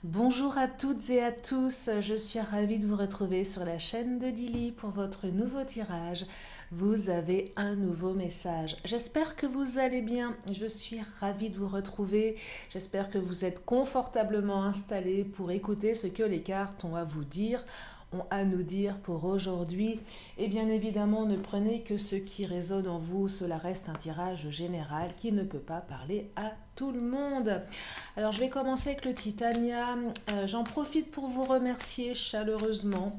Bonjour à toutes et à tous, je suis ravie de vous retrouver sur la chaîne de Dili pour votre nouveau tirage. Vous avez un nouveau message. J'espère que vous allez bien, je suis ravie de vous retrouver. J'espère que vous êtes confortablement installés pour écouter ce que les cartes ont à vous dire, ont à nous dire pour aujourd'hui. Et bien évidemment, ne prenez que ce qui résonne en vous, cela reste un tirage général qui ne peut pas parler à tout le monde. Alors je vais commencer avec le Titania. J'en profite pour vous remercier chaleureusement.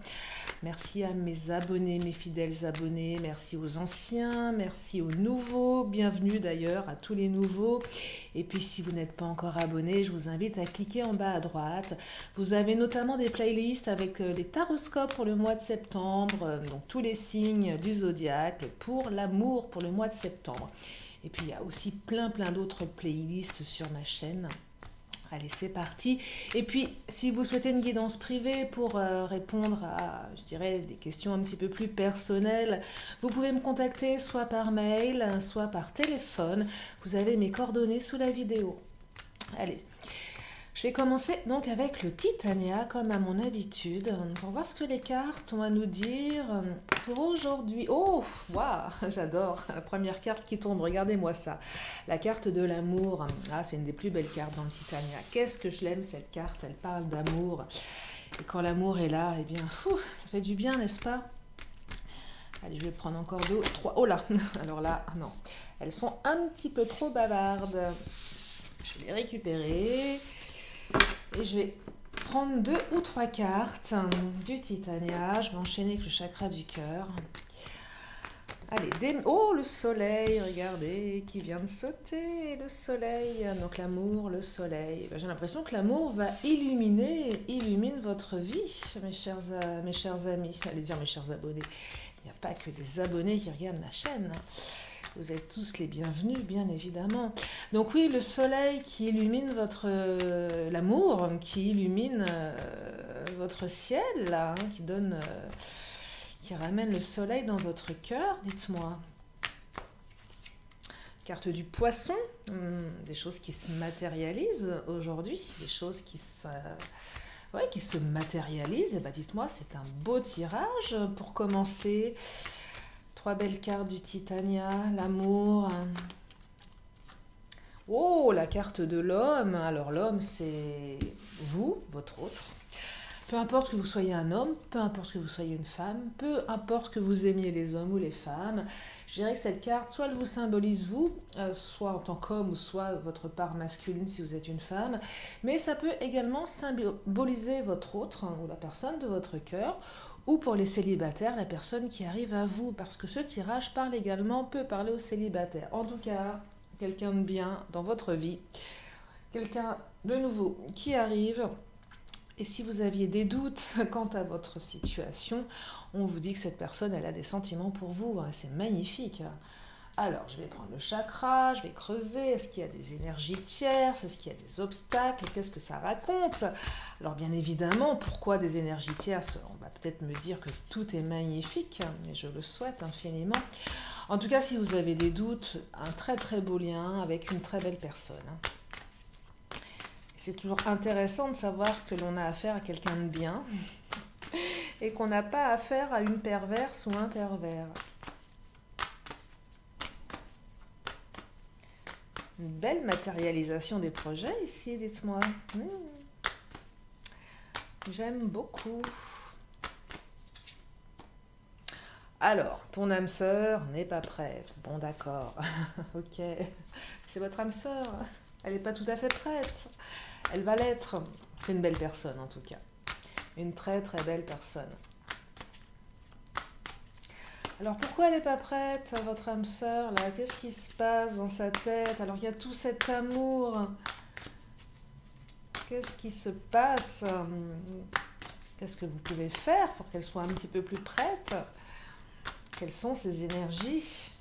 Merci à mes abonnés, mes fidèles abonnés, merci aux anciens, merci aux nouveaux, bienvenue d'ailleurs à tous les nouveaux. Et puis si vous n'êtes pas encore abonné, je vous invite à cliquer en bas à droite. Vous avez notamment des playlists avec les taroscopes pour le mois de septembre, donc tous les signes du zodiaque pour l'amour pour le mois de septembre. Et puis il y a aussi plein d'autres playlists sur ma chaîne. Allez, c'est parti. Et puis, si vous souhaitez une guidance privée pour répondre à, je dirais, des questions un petit peu plus personnelles, vous pouvez me contacter soit par mail, soit par téléphone. Vous avez mes coordonnées sous la vidéo. Allez, je vais commencer donc avec le Titania, comme à mon habitude, pour voir ce que les cartes ont à nous dire pour aujourd'hui. Oh, waouh, j'adore la première carte qui tombe, regardez-moi ça. La carte de l'amour, ah, c'est une des plus belles cartes dans le Titania. Qu'est-ce que je l'aime cette carte, elle parle d'amour. Et quand l'amour est là, eh bien, ça fait du bien, n'est-ce pas? Allez, je vais prendre encore deux, trois. Oh là, alors là, non, elles sont un petit peu trop bavardes. Je vais les récupérer. Et je vais prendre 2 ou 3 cartes du Titania. Je vais enchaîner avec le chakra du cœur. Allez, oh, le soleil, regardez, qui vient de sauter, le soleil. Donc l'amour, le soleil. J'ai l'impression que l'amour va illumine votre vie, mes chers amis. Allez dire mes chers abonnés. Il n'y a pas que des abonnés qui regardent ma chaîne. Vous êtes tous les bienvenus, bien évidemment. Donc oui, le soleil qui illumine l'amour, qui illumine votre ciel, là, qui ramène le soleil dans votre cœur, dites-moi. Carte du poisson, des choses qui se matérialisent aujourd'hui, des choses qui se matérialisent. Et ben dites-moi, c'est un beau tirage pour commencer. 3 belles cartes du Titania, l'amour. Oh, la carte de l'homme. Alors l'homme, c'est vous, votre autre. Peu importe que vous soyez un homme, peu importe que vous soyez une femme, peu importe que vous aimiez les hommes ou les femmes, je dirais que cette carte, soit elle vous symbolise vous, soit en tant qu'homme, ou soit votre part masculine si vous êtes une femme, mais ça peut également symboliser votre autre, ou la personne de votre cœur, ou pour les célibataires, la personne qui arrive à vous, parce que ce tirage peut parler aux célibataires. En tout cas, quelqu'un de bien dans votre vie, quelqu'un de nouveau qui arrive. Et si vous aviez des doutes quant à votre situation, on vous dit que cette personne, elle a des sentiments pour vous. C'est magnifique. Alors, je vais prendre le chakra, je vais creuser. Est-ce qu'il y a des énergies tierces? Est-ce qu'il y a des obstacles? Qu'est-ce que ça raconte? Alors, bien évidemment, pourquoi des énergies tierces? On va peut-être me dire que tout est magnifique, mais je le souhaite infiniment. En tout cas, si vous avez des doutes, un très beau lien avec une très belle personne. C'est toujours intéressant de savoir que l'on a affaire à quelqu'un de bien et qu'on n'a pas affaire à une perverse ou un pervers. Une belle matérialisation des projets ici, dites-moi. J'aime beaucoup. Alors, ton âme sœur n'est pas prête. Bon, d'accord. Ok. C'est votre âme sœur. Elle n'est pas tout à fait prête. Elle va l'être. C'est une belle personne, en tout cas. Une très belle personne. Alors pourquoi elle n'est pas prête, votre âme sœur là? Qu'est-ce qui se passe dans sa tête? Alors il y a tout cet amour. Qu'est-ce qui se passe? Qu'est-ce que vous pouvez faire pour qu'elle soit un petit peu plus prête? Quelles sont ces énergies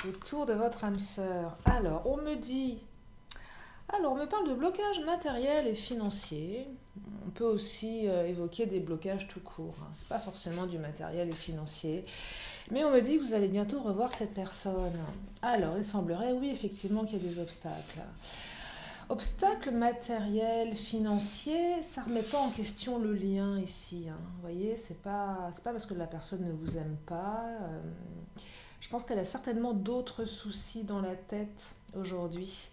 autour de votre âme sœur? Alors on me parle de blocage matériel et financier. On peut aussi évoquer des blocages tout court. Pas forcément du matériel et financier. Mais on me dit que vous allez bientôt revoir cette personne. Alors, il semblerait, oui, effectivement, qu'il y a des obstacles. Obstacle matériel, financier, ça ne remet pas en question le lien ici. Hein. Vous voyez, c'est pas parce que la personne ne vous aime pas. Je pense qu'elle a certainement d'autres soucis dans la tête aujourd'hui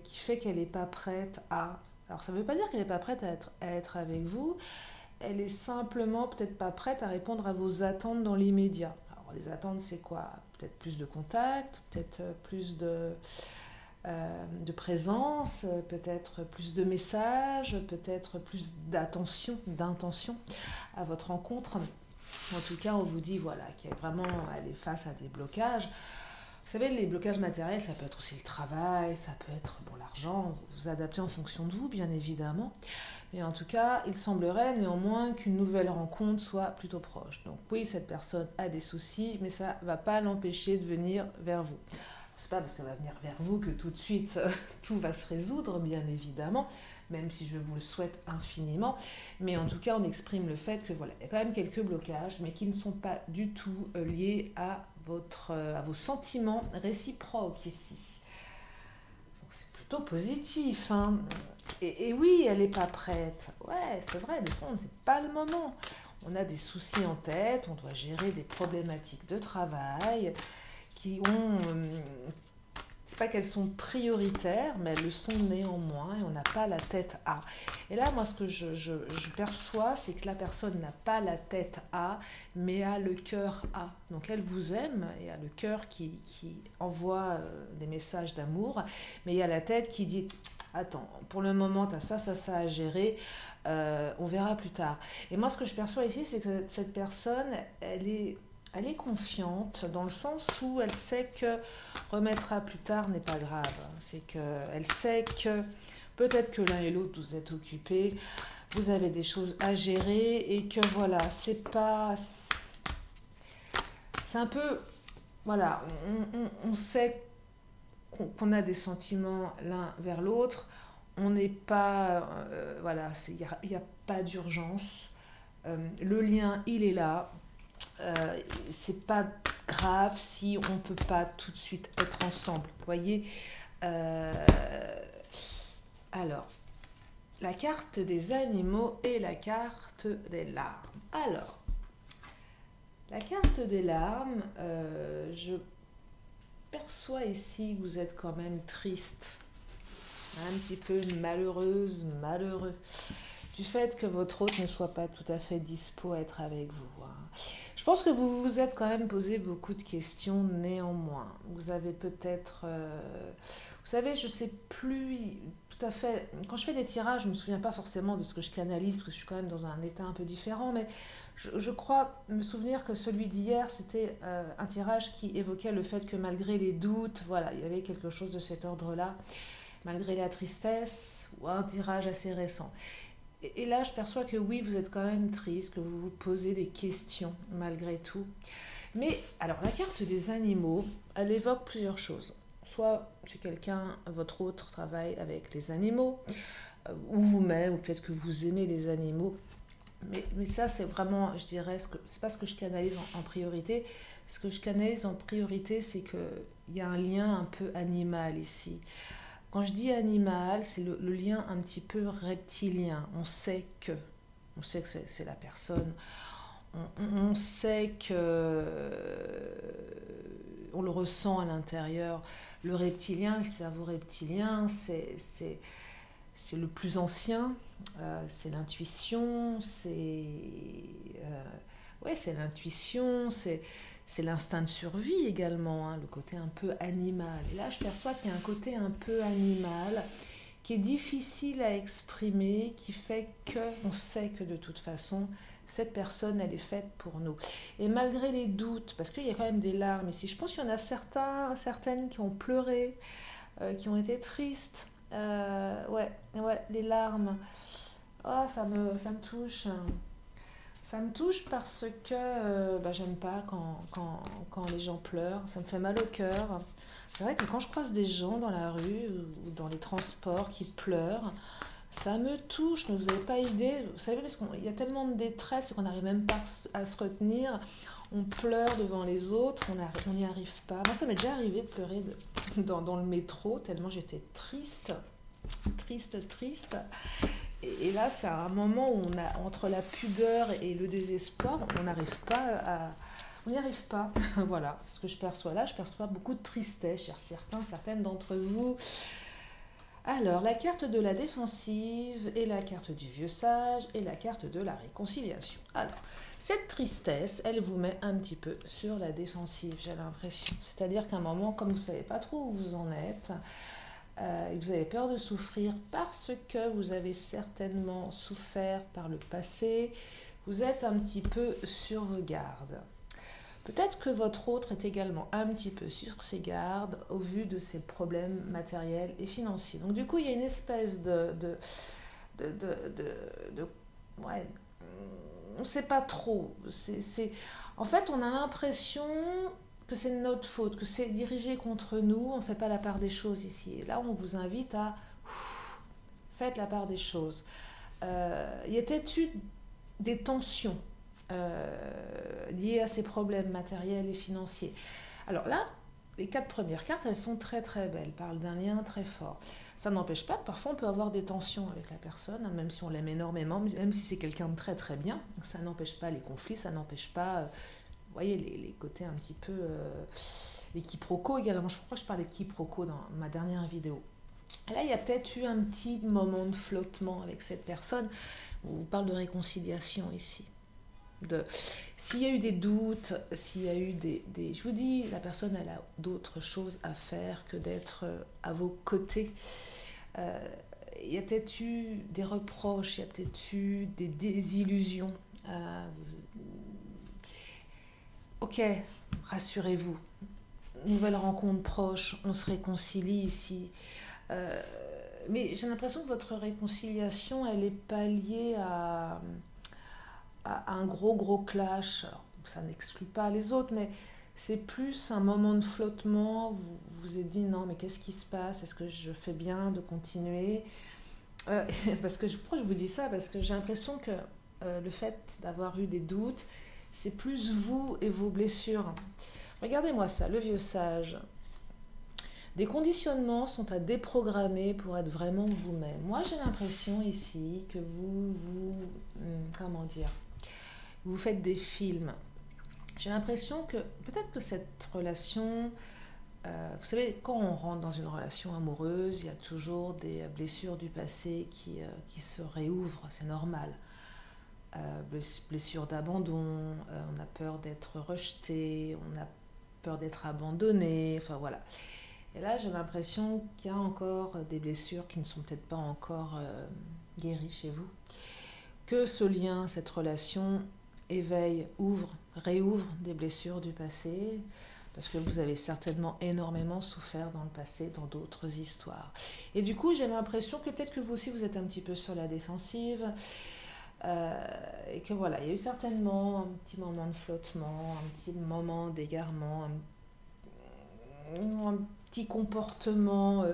qui fait qu'elle n'est pas prête à... Alors ça ne veut pas dire qu'elle n'est pas prête à être avec vous. Elle est simplement peut-être pas prête à répondre à vos attentes dans l'immédiat. Alors les attentes, c'est quoi? Peut-être plus de contact, peut-être plus de présence, peut-être plus de messages, peut-être plus d'intention à votre rencontre. En tout cas, on vous dit voilà, qu'elle est vraiment elle est face à des blocages. Vous savez, les blocages matériels, ça peut être aussi le travail, ça peut être bon, l'argent, vous adaptez en fonction de vous, bien évidemment. Mais en tout cas, il semblerait néanmoins qu'une nouvelle rencontre soit plutôt proche. Donc oui, cette personne a des soucis, mais ça ne va pas l'empêcher de venir vers vous. C'est pas parce qu'elle va venir vers vous que tout de suite tout va se résoudre, bien évidemment, même si je vous le souhaite infiniment. Mais en tout cas, on exprime le fait que voilà, il y a quand même quelques blocages, mais qui ne sont pas du tout liés à vos sentiments réciproques ici. Donc c'est plutôt positif. Hein. Et oui, elle n'est pas prête. Ouais, c'est vrai, des fois, c'est pas le moment. On a des soucis en tête, on doit gérer des problématiques de travail qui ont... c'est pas qu'elles sont prioritaires, mais elles le sont néanmoins et on n'a pas la tête à. Et là, moi, ce que je perçois, c'est que la personne n'a pas la tête à, mais a le cœur à. Donc, elle vous aime et a le cœur qui envoie des messages d'amour, mais il y a la tête qui dit « Attends, pour le moment, tu as ça à gérer, on verra plus tard. » Et moi, ce que je perçois ici, c'est que cette personne, elle est confiante dans le sens où elle sait que remettre à plus tard n'est pas grave. C'est qu'elle sait que peut-être que l'un et l'autre vous êtes occupés, vous avez des choses à gérer et que voilà, c'est un peu, voilà, on sait qu'on a des sentiments l'un vers l'autre, on n'est pas, voilà, il n'y a pas d'urgence, le lien il est là. C'est pas grave si on peut pas tout de suite être ensemble, vous voyez. Alors, la carte des animaux et la carte des larmes. Alors, la carte des larmes, je perçois ici que vous êtes quand même triste, un petit peu malheureuse, malheureux, du fait que votre hôte ne soit pas tout à fait dispo à être avec vous. Hein. Je pense que vous vous êtes quand même posé beaucoup de questions néanmoins. Vous avez peut-être... vous savez, je ne sais plus tout à fait... Quand je fais des tirages, je ne me souviens pas forcément de ce que je canalise, parce que je suis quand même dans un état un peu différent, mais je crois me souvenir que celui d'hier, c'était un tirage qui évoquait le fait que malgré les doutes, voilà, il y avait quelque chose de cet ordre-là, malgré la tristesse, ou un tirage assez récent. Et là, je perçois que oui, vous êtes quand même triste, que vous vous posez des questions malgré tout. Mais alors, la carte des animaux, elle évoque plusieurs choses. Soit chez quelqu'un, votre autre travaille avec les animaux, ou vous-même, ou peut-être que vous aimez les animaux. Mais ça, c'est vraiment, je dirais, c'est pas ce que je canalise en priorité. Ce que je canalise en priorité, c'est qu'il y a un lien un peu animal ici. Quand je dis animal, c'est le lien un petit peu reptilien. On sait que c'est la personne. On sait que on le ressent à l'intérieur. Le reptilien, le cerveau reptilien, c'est le plus ancien. C'est l'intuition. C'est l'intuition. C'est l'instinct de survie également, hein, le côté un peu animal. Et là, je perçois qu'il y a un côté un peu animal qui est difficile à exprimer, qui fait qu'on sait que de toute façon, cette personne, elle est faite pour nous. Et malgré les doutes, parce qu'il y a quand même des larmes ici, je pense qu'il y en a certaines qui ont pleuré, qui ont été tristes. Ouais, les larmes. Oh, ça me touche. Ça me touche parce que j'aime pas quand les gens pleurent, ça me fait mal au cœur. C'est vrai que quand je croise des gens dans la rue ou dans les transports qui pleurent, ça me touche, mais vous n'avez pas idée. Vous savez, parce qu'il y a tellement de détresse qu'on n'arrive même pas à se retenir. On pleure devant les autres, on n'y arrive pas. Moi, ça m'est déjà arrivé de pleurer dans le métro, tellement j'étais triste. triste, triste. Et là, c'est un moment où on a, entre la pudeur et le désespoir, on n'arrive pas à... On n'y arrive pas. Voilà, ce que je perçois là, je perçois beaucoup de tristesse chez certaines d'entre vous. Alors, la carte de la défensive et la carte du vieux sage et la carte de la réconciliation. Alors, cette tristesse, elle vous met un petit peu sur la défensive, j'ai l'impression. C'est-à-dire qu'à un moment, comme vous ne savez pas trop où vous en êtes, et vous avez peur de souffrir parce que vous avez certainement souffert par le passé, vous êtes un petit peu sur vos gardes. Peut-être que votre autre est également un petit peu sur ses gardes au vu de ses problèmes matériels et financiers. Donc du coup, il y a une espèce ouais, on ne sait pas trop. En fait, on a l'impression que c'est notre faute, que c'est dirigé contre nous, on ne fait pas la part des choses ici. Et là, on vous invite à faites la part des choses. Il y a peut-être eu des tensions liées à ces problèmes matériels et financiers. Alors là, les 4 premières cartes, elles sont très très belles, parlent d'un lien très fort. Ça n'empêche pas que parfois on peut avoir des tensions avec la personne, même si on l'aime énormément, même si c'est quelqu'un de très très bien. Ça n'empêche pas les conflits, ça n'empêche pas, vous voyez, les côtés un petit peu, les quiproquos également. Je crois que je parlais de quiproquos dans ma dernière vidéo. Là, il y a peut-être eu un petit moment de flottement avec cette personne. On vous parle de réconciliation ici. S'il y a eu des doutes, s'il y a eu je vous dis, la personne elle a d'autres choses à faire que d'être à vos côtés. Il y a peut-être eu des reproches, il y a peut-être eu des désillusions. Ok, rassurez-vous, nouvelle rencontre proche, on se réconcilie ici. Mais j'ai l'impression que votre réconciliation, elle n'est pas liée à un gros clash. Alors, ça n'exclut pas les autres, mais c'est plus un moment de flottement. Vous vous êtes dit non, mais qu'est-ce qui se passe? Est-ce que je fais bien de continuer? Pourquoi je vous dis ça? Parce que j'ai l'impression que le fait d'avoir eu des doutes, c'est plus vous et vos blessures. Regardez-moi ça, le vieux sage. Des conditionnements sont à déprogrammer pour être vraiment vous-même. Moi, j'ai l'impression ici que comment dire, vous faites des films. J'ai l'impression que peut-être que cette relation, vous savez, quand on rentre dans une relation amoureuse, il y a toujours des blessures du passé qui se réouvrent, c'est normal. Blessures d'abandon, on a peur d'être rejeté, on a peur d'être abandonné, enfin voilà. Et là, j'ai l'impression qu'il y a encore des blessures qui ne sont peut-être pas encore guéries chez vous. Que ce lien, cette relation éveille, réouvre des blessures du passé, parce que vous avez certainement énormément souffert dans le passé, dans d'autres histoires. Et du coup, j'ai l'impression que peut-être que vous aussi, vous êtes un petit peu sur la défensive, et que voilà, il y a eu certainement un petit moment de flottement, un petit moment d'égarement, un petit comportement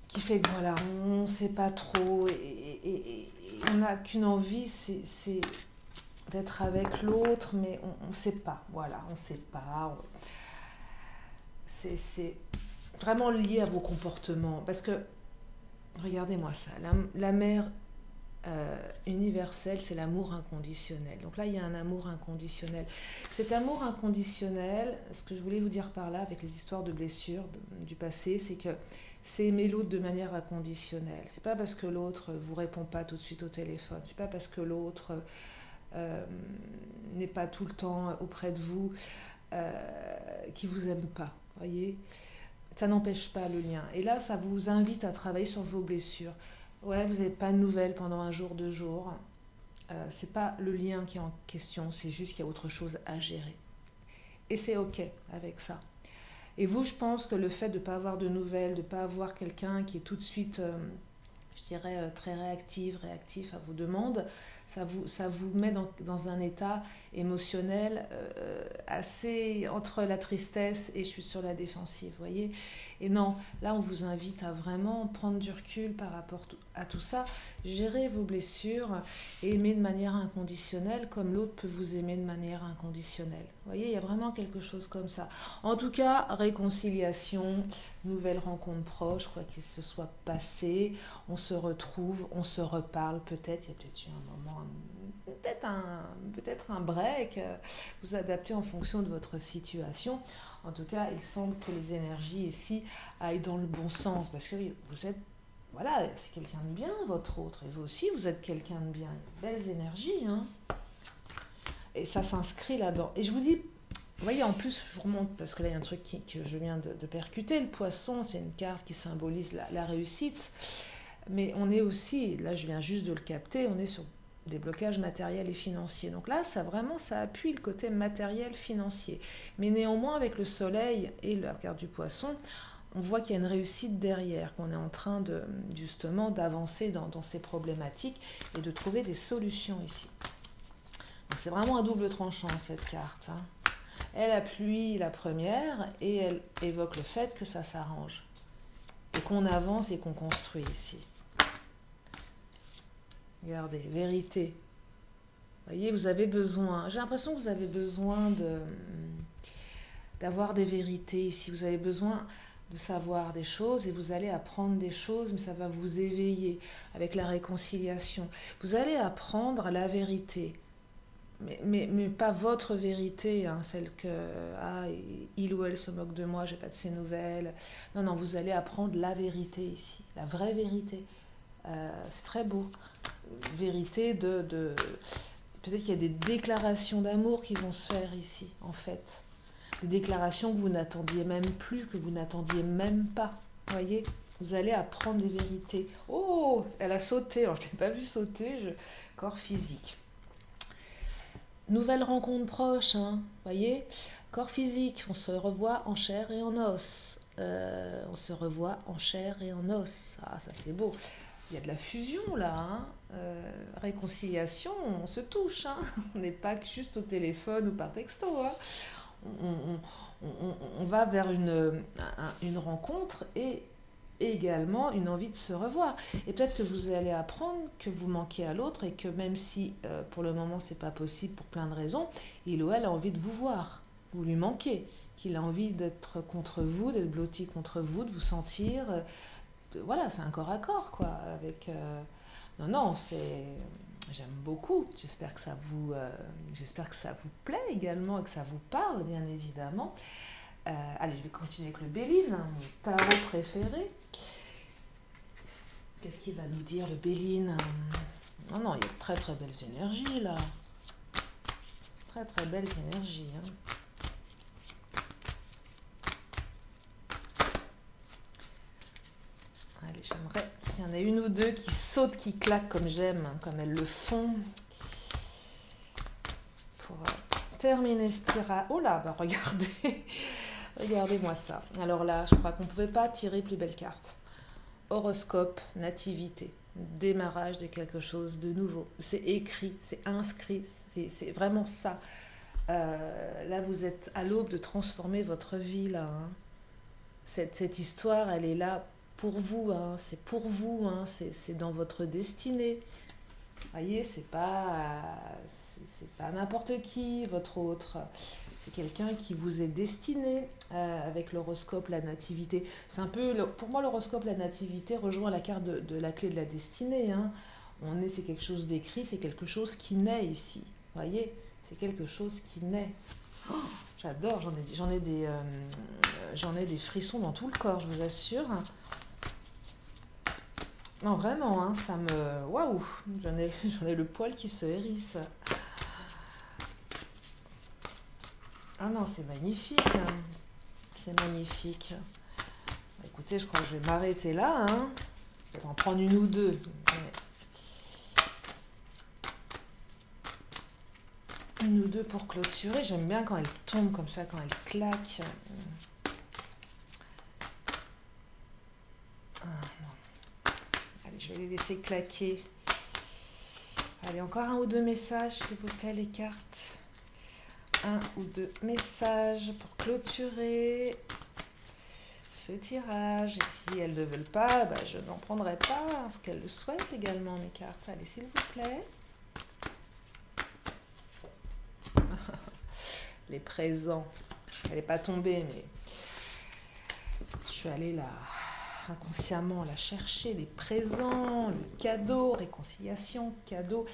qui fait que voilà, on ne sait pas trop, et on n'a qu'une envie, c'est d'être avec l'autre, mais on ne sait pas, voilà, on ne sait pas. C'est vraiment lié à vos comportements, parce que, regardez-moi ça, la mère universelle, c'est l'amour inconditionnel. Donc là, il y a un amour inconditionnel. Cet amour inconditionnel, ce que je voulais vous dire par là, avec les histoires de blessures du passé, c'est que c'est aimer l'autre de manière inconditionnelle. C'est pas parce que l'autre vous répond pas tout de suite au téléphone, c'est pas parce que l'autre n'est pas tout le temps auprès de vous qui vous aime pas, voyez. Ça n'empêche pas le lien. Et là, ça vous invite à travailler sur vos blessures. Ouais, vous n'avez pas de nouvelles pendant un jour, 2 jours. C'est pas le lien qui est en question, c'est juste qu'il y a autre chose à gérer. Et c'est ok avec ça. Et vous, je pense que le fait de ne pas avoir de nouvelles, de ne pas avoir quelqu'un qui est tout de suite, je dirais, très réactif à vos demandes, ça vous met dans un état émotionnel assez entre la tristesse et je suis sur la défensive, vous voyez. Et non, là on vous invite à vraiment prendre du recul par rapport à tout ça, gérer vos blessures et aimer de manière inconditionnelle comme l'autre peut vous aimer de manière inconditionnelle. Vous voyez, il y a vraiment quelque chose comme ça. En tout cas, réconciliation, nouvelle rencontre proche, quoi qu'il se soit passé, on se retrouve, on se reparle peut-être, il y a peut-être eu un moment, peut-être un break, vous adaptez en fonction de votre situation. En tout cas, il semble que les énergies ici aillent dans le bon sens, parce que vous êtes, voilà, c'est quelqu'un de bien, votre autre, et vous aussi, vous êtes quelqu'un de bien. Belles énergies, hein. Et ça s'inscrit là-dedans. Et je vous dis, vous voyez, en plus, je vous remonte, parce que là, il y a un truc que je viens de percuter. Le poisson, c'est une carte qui symbolise la réussite. Mais on est aussi, là, je viens juste de le capter, on est sur des blocages matériels et financiers. Donc là, ça appuie le côté matériel financier. Mais néanmoins, avec le soleil et la carte du poisson, on voit qu'il y a une réussite derrière, qu'on est en train justement d'avancer dans ces problématiques et de trouver des solutions ici. Donc c'est vraiment un double tranchant, cette carte, hein. Elle appuie la première et elle évoque le fait que ça s'arrange et qu'on avance et qu'on construit ici. Regardez, vérité. Vous voyez, vous avez besoin, j'ai l'impression que vous avez besoin d'avoir des vérités ici. Vous avez besoin de savoir des choses et vous allez apprendre des choses, mais ça va vous éveiller avec la réconciliation. Vous allez apprendre la vérité. Mais pas votre vérité, hein, celle que il ou elle se moque de moi, j'ai pas de ses nouvelles. Non, vous allez apprendre la vérité ici, la vraie vérité. C'est très beau. Vérité peut-être qu'il y a des déclarations d'amour qui vont se faire ici, en fait. Des déclarations que vous n'attendiez même plus, que vous n'attendiez même pas. Vous voyez, vous allez apprendre des vérités. Oh, elle a sauté. Alors, je ne l'ai pas vue sauter. Corps physique. Nouvelle rencontre proche, hein, voyez, corps physique, on se revoit en chair et en os. On se revoit en chair et en os. Ah, ça c'est beau. Il y a de la fusion là, hein. Réconciliation, on se touche, hein. On n'est pas juste au téléphone ou par texto, hein. On va vers une rencontre et également une envie de se revoir. Et peut-être que vous allez apprendre que vous manquez à l'autre et que même si pour le moment c'est pas possible pour plein de raisons, il ou elle a envie de vous voir, vous lui manquez, qu'il a envie d'être contre vous, d'être blotti contre vous, de vous sentir, voilà, c'est un corps à corps quoi, avec non, j'aime beaucoup, j'espère que ça vous plaît également et que ça vous parle bien évidemment. Allez, je vais continuer avec le Béline, hein, mon tarot préféré. Qu'est-ce qu'il va nous dire le Béline? Non, il y a de très très belles énergies là. Très très belles énergies. Hein. Allez, j'aimerais qu'il y en ait une ou deux qui sautent, qui claquent comme j'aime, hein, comme elles le font. Pour terminer ce tirage. Oh là, bah regardez. Regardez-moi ça. Alors là, je crois qu'on ne pouvait pas tirer plus belle carte. Horoscope, nativité, démarrage de quelque chose de nouveau. C'est écrit, c'est inscrit, c'est vraiment ça. Là, vous êtes à l'aube de transformer votre vie, là. Hein. Cette histoire, elle est là pour vous. Hein. C'est pour vous. Hein. C'est dans votre destinée. Vous voyez, c'est pas n'importe qui, votre autre. C'est quelqu'un qui vous est destiné avec l'horoscope, la nativité. C'est un peu, pour moi, l'horoscope, la nativité rejoint la carte de la clé de la destinée. Hein. C'est quelque chose d'écrit, c'est quelque chose qui naît ici. Vous voyez, c'est quelque chose qui naît. Oh, j'adore, j'en ai des frissons dans tout le corps, je vous assure. Non, vraiment, hein, ça me... Waouh, j'en ai le poil qui se hérisse. Ah non, c'est magnifique. Hein. C'est magnifique. Écoutez, je crois que je vais m'arrêter là. Hein. Je vais en prendre une ou deux. Une ou deux pour clôturer. J'aime bien quand elle tombe comme ça, quand elle claque. Ah, non. Allez, je vais les laisser claquer. Allez, encore un ou deux messages, s'il vous plaît, les cartes. Un ou deux messages pour clôturer ce tirage. Et si elles ne veulent pas, je n'en prendrai pas. Il faut qu'elles le souhaitent également, mes cartes. Allez, s'il vous plaît. Les présents. Elle n'est pas tombée, mais je suis allée là, inconsciemment, la chercher. Les présents, le cadeau, réconciliation, cadeau.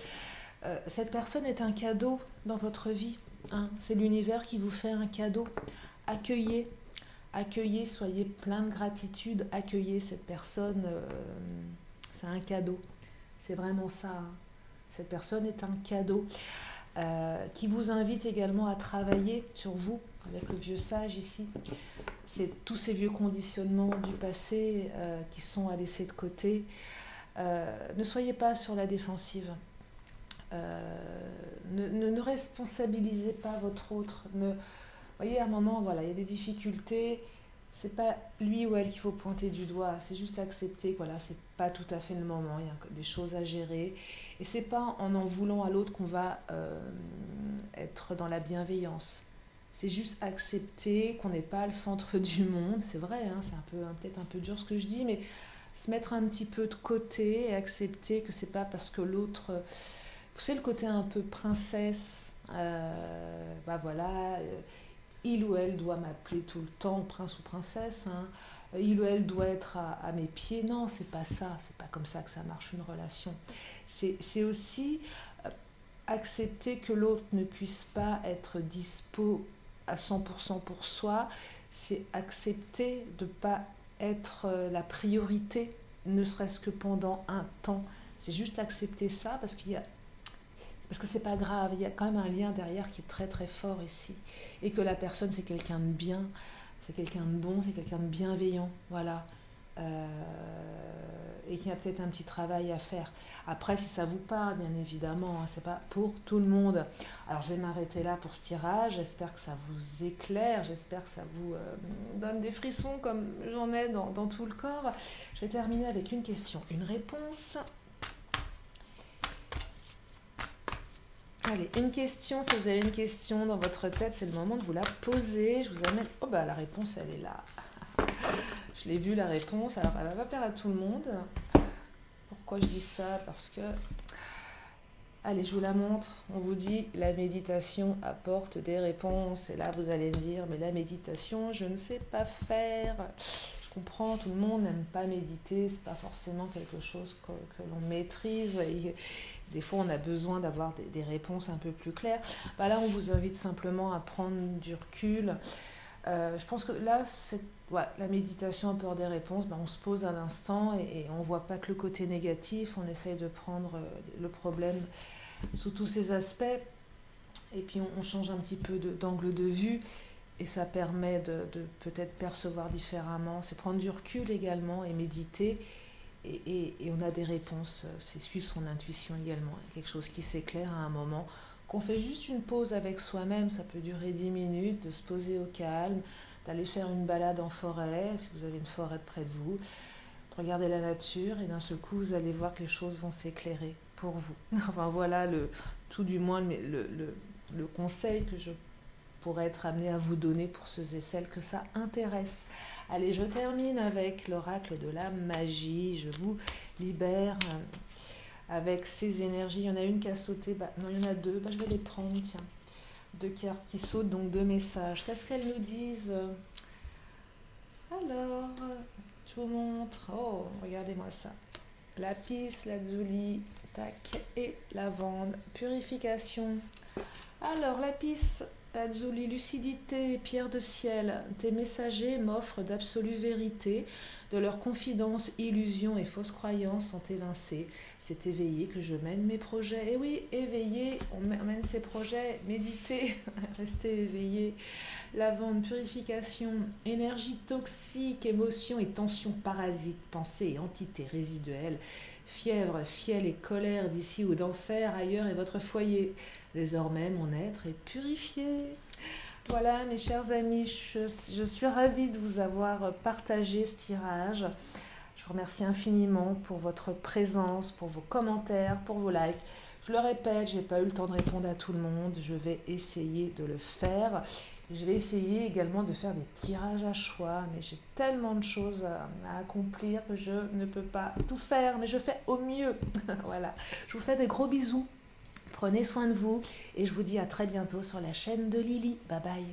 Cette personne est un cadeau dans votre vie. Hein. C'est l'univers qui vous fait un cadeau. Accueillez, soyez plein de gratitude. Accueillez cette personne. C'est un cadeau. C'est vraiment ça. Hein. Cette personne est un cadeau. Qui vous invite également à travailler sur vous, avec le vieux sage ici. C'est tous ces vieux conditionnements du passé qui sont à laisser de côté. Ne soyez pas sur la défensive. Ne responsabilisez pas votre autre. Vous voyez, à un moment, voilà, il y a des difficultés. C'est pas lui ou elle qu'il faut pointer du doigt, c'est juste accepter que voilà, c'est pas tout à fait le moment, il y a des choses à gérer. Et c'est pas en voulant à l'autre qu'on va être dans la bienveillance. C'est juste accepter qu'on n'est pas le centre du monde. C'est vrai, hein, c'est peut-être un peu dur ce que je dis, mais se mettre un petit peu de côté et accepter que c'est pas parce que l'autre... Vous savez, le côté un peu princesse, il ou elle doit m'appeler tout le temps prince ou princesse, hein. Il ou elle doit être à mes pieds. Non, c'est pas ça, c'est pas comme ça que ça marche une relation. C'est aussi accepter que l'autre ne puisse pas être dispo à 100% pour soi, c'est accepter de ne pas être la priorité, ne serait-ce que pendant un temps. C'est juste accepter ça parce que c'est pas grave, il y a quand même un lien derrière qui est très très fort ici. Et que la personne, c'est quelqu'un de bien, c'est quelqu'un de bon, c'est quelqu'un de bienveillant, voilà. Et qu'il y a peut-être un petit travail à faire. Après, si ça vous parle, bien évidemment, hein, c'est pas pour tout le monde. Alors, je vais m'arrêter là pour ce tirage. J'espère que ça vous éclaire, j'espère que ça vous donne des frissons comme j'en ai dans tout le corps. Je vais terminer avec une question, une réponse. Allez, une question, si vous avez une question dans votre tête, c'est le moment de vous la poser. Je vous amène... Oh la réponse, elle est là. Je l'ai vue, la réponse. Alors, elle va pas plaire à tout le monde. Pourquoi je dis ça? Parce que... Allez, je vous la montre. On vous dit, la méditation apporte des réponses. Et là, vous allez me dire, mais la méditation, je ne sais pas faire. Je comprends, tout le monde n'aime pas méditer. C'est pas forcément quelque chose que l'on maîtrise. Et des fois, on a besoin d'avoir des réponses un peu plus claires. Là, on vous invite simplement à prendre du recul. Je pense que là, la méditation apporte des réponses. On se pose un instant et on ne voit pas que le côté négatif. On essaye de prendre le problème sous tous ses aspects. Et puis, on change un petit peu d'angle de vue. Et ça permet de peut-être percevoir différemment. C'est prendre du recul également et méditer. Et on a des réponses, c'est suivre son intuition également, quelque chose qui s'éclaire à un moment, qu'on fait juste une pause avec soi-même, ça peut durer 10 minutes, de se poser au calme, d'aller faire une balade en forêt, si vous avez une forêt près de vous, de regarder la nature et d'un seul coup vous allez voir que les choses vont s'éclairer pour vous. Enfin voilà, tout du moins le conseil que je pourrais être amenée à vous donner pour ceux et celles que ça intéresse. Allez, je termine avec l'oracle de la magie. Je vous libère avec ces énergies. Il y en a une qui a sauté. Non, il y en a deux. Je vais les prendre, tiens. 2 cartes qui sautent, donc 2 messages. Qu'est-ce qu'elles nous disent? Alors, je vous montre. Oh, regardez-moi ça. Lapis, lazuli, tac, et lavande. Purification. Alors, lapis... Lazuli, lucidité, pierre de ciel, tes messagers m'offrent d'absolues vérités, de leurs confidences, illusions et fausses croyances sont évincées. C'est éveillé que je mène mes projets. Et oui, éveillé, on mène ses projets, méditer, rester éveillé. Lavande, purification, énergie toxique, émotions et tensions parasites, pensées et entités résiduelles, fièvre, fiel et colère d'ici ou d'enfer, ailleurs est votre foyer. Désormais, mon être est purifié. Voilà, mes chers amis, je suis ravie de vous avoir partagé ce tirage. Je vous remercie infiniment pour votre présence, pour vos commentaires, pour vos likes. Je le répète, j'ai pas eu le temps de répondre à tout le monde. Je vais essayer de le faire. Je vais essayer également de faire des tirages à choix, mais j'ai tellement de choses à accomplir que je ne peux pas tout faire, mais je fais au mieux. Voilà. Je vous fais des gros bisous. Prenez soin de vous et je vous dis à très bientôt sur la chaîne de Lily. Bye bye.